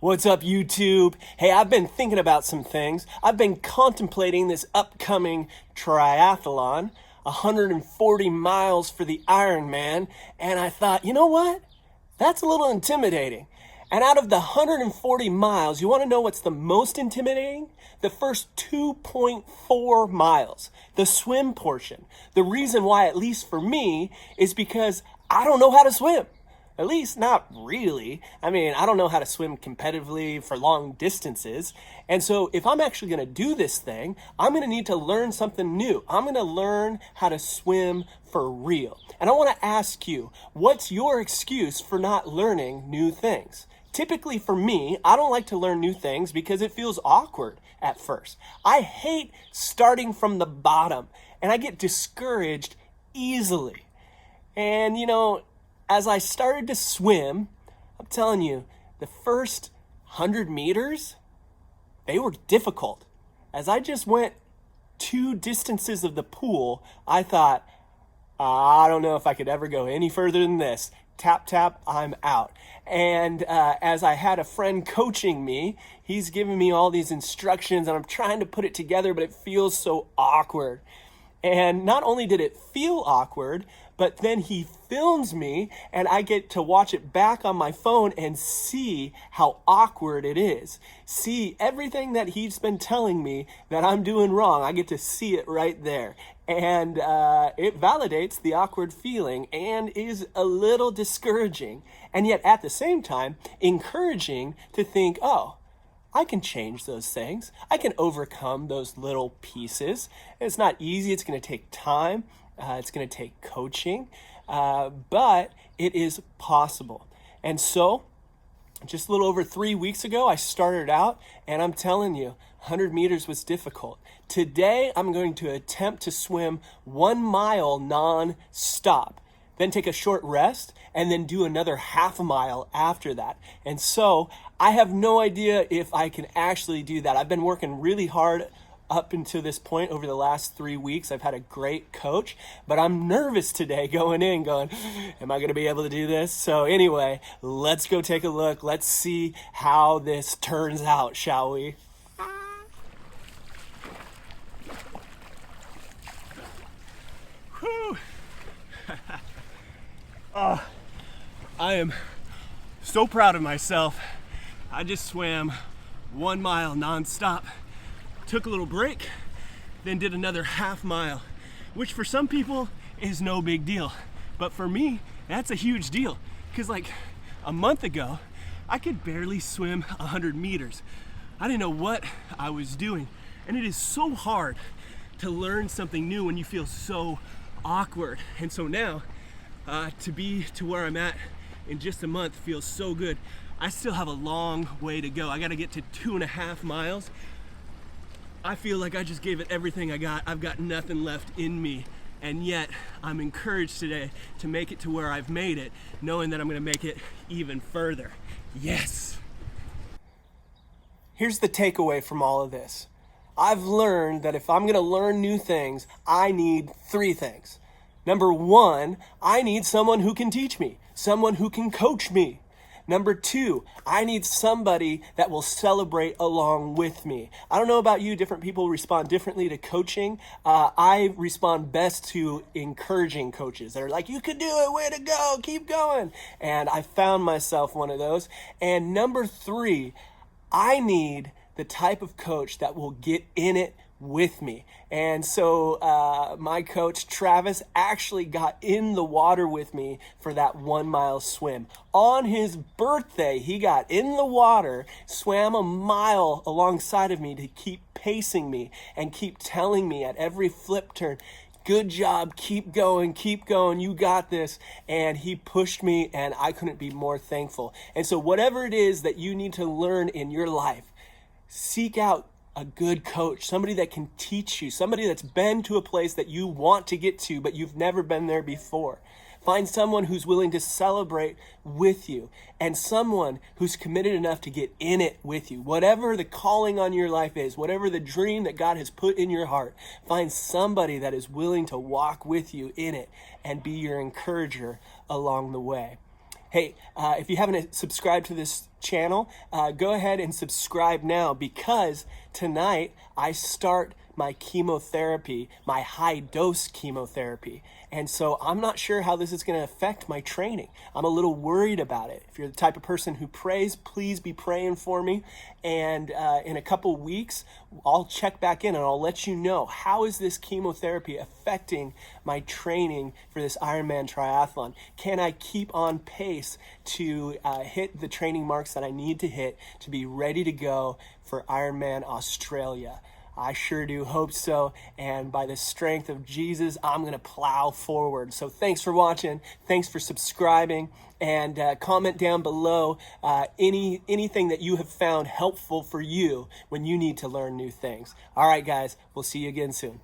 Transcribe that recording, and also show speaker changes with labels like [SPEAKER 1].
[SPEAKER 1] What's up, YouTube? Hey, I've been thinking about some things. I've been contemplating this upcoming triathlon, 140 miles for the Ironman, and I thought, you know what? That's a little intimidating. And out of the 140 miles, you want to know what's the most intimidating? The first 2.4 miles, the swim portion. The reason why, at least for me, is because I don't know how to swim. At least not really. I mean, I don't know how to swim competitively for long distances. And so if I'm actually going to do this thing, I'm going to need to learn something new. I'm going to learn how to swim for real. And I want to ask you, what's your excuse for not learning new things? Typically for me, I don't like to learn new things because it feels awkward at first. I hate starting from the bottom and I get discouraged easily. And as I started to swim, I'm telling you, the first 100 meters, they were difficult. As I just went 2 distances of the pool, I thought, I don't know if I could ever go any further than this. Tap, tap, I'm out. And as I had a friend coaching me, he's giving me all these instructions and I'm trying to put it together, but it feels so awkward. And not only did it feel awkward, but then he films me and I get to watch it back on my phone and see how awkward it is. See everything that he's been telling me that I'm doing wrong. I get to see it right there. And it validates the awkward feeling and is a little discouraging. And yet at the same time, encouraging to think, oh, I can change those things. I can overcome those little pieces. It's not easy. It's going to take time. It's going to take coaching, but it is possible. And so just a little over 3 weeks ago, I started out and I'm telling you, 100 meters was difficult. Today, I'm going to attempt to swim 1 mile non-stop, then take a short rest, and then do another half a mile after that. And so I have no idea if I can actually do that. I've been working really hard up until this point over the last 3 weeks. I've had a great coach, but I'm nervous today going, am I going to be able to do this? So anyway, let's go take a look. Let's see how this turns out, shall we? Whew. I am so proud of myself. I just swam 1 mile nonstop, took a little break, then did another half mile, which for some people is no big deal. But for me, that's a huge deal because like a month ago, I could barely swim 100 meters. I didn't know what I was doing. And it is so hard to learn something new when you feel so awkward. And so now, to be to where I'm at in just a month feels so good. I still have a long way to go. I got to get to 2.5 miles. I feel like I just gave it everything I got. I've got nothing left in me. And yet I'm encouraged today to make it to where I've made it, knowing that I'm going to make it even further. Yes. Here's the takeaway from all of this. I've learned that if I'm going to learn new things, I need 3 things. Number 1, I need someone who can teach me, someone who can coach me. Number 2, I need somebody that will celebrate along with me. I don't know about you, different people respond differently to coaching. I respond best to encouraging coaches that are like, you can do it, way to go, keep going. And I found myself one of those. And number 3, I need the type of coach that will get in it with me. And so my coach Travis actually got in the water with me for that 1 mile swim. On his birthday, he got in the water, swam a mile alongside of me to keep pacing me and keep telling me at every flip turn, good job, keep going, you got this. And he pushed me and I couldn't be more thankful. And so whatever it is that you need to learn in your life, seek out a good coach, somebody that can teach you, somebody that's been to a place that you want to get to, but you've never been there before. Find someone who's willing to celebrate with you and someone who's committed enough to get in it with you. Whatever the calling on your life is, whatever the dream that God has put in your heart, find somebody that is willing to walk with you in it and be your encourager along the way. Hey, if you haven't subscribed to this channel, go ahead and subscribe now, because tonight I start my chemotherapy, my high dose chemotherapy. And so I'm not sure how this is going to affect my training. I'm a little worried about it. If you're the type of person who prays, please be praying for me. And in a couple weeks, I'll check back in and I'll let you know, how is this chemotherapy affecting my training for this Ironman triathlon? Can I keep on pace to hit the training marks that I need to hit to be ready to go for Ironman Australia? I sure do hope so, and by the strength of Jesus, I'm going to plow forward. So thanks for watching, thanks for subscribing, and comment down below anything that you have found helpful for you when you need to learn new things. All right, guys, we'll see you again soon.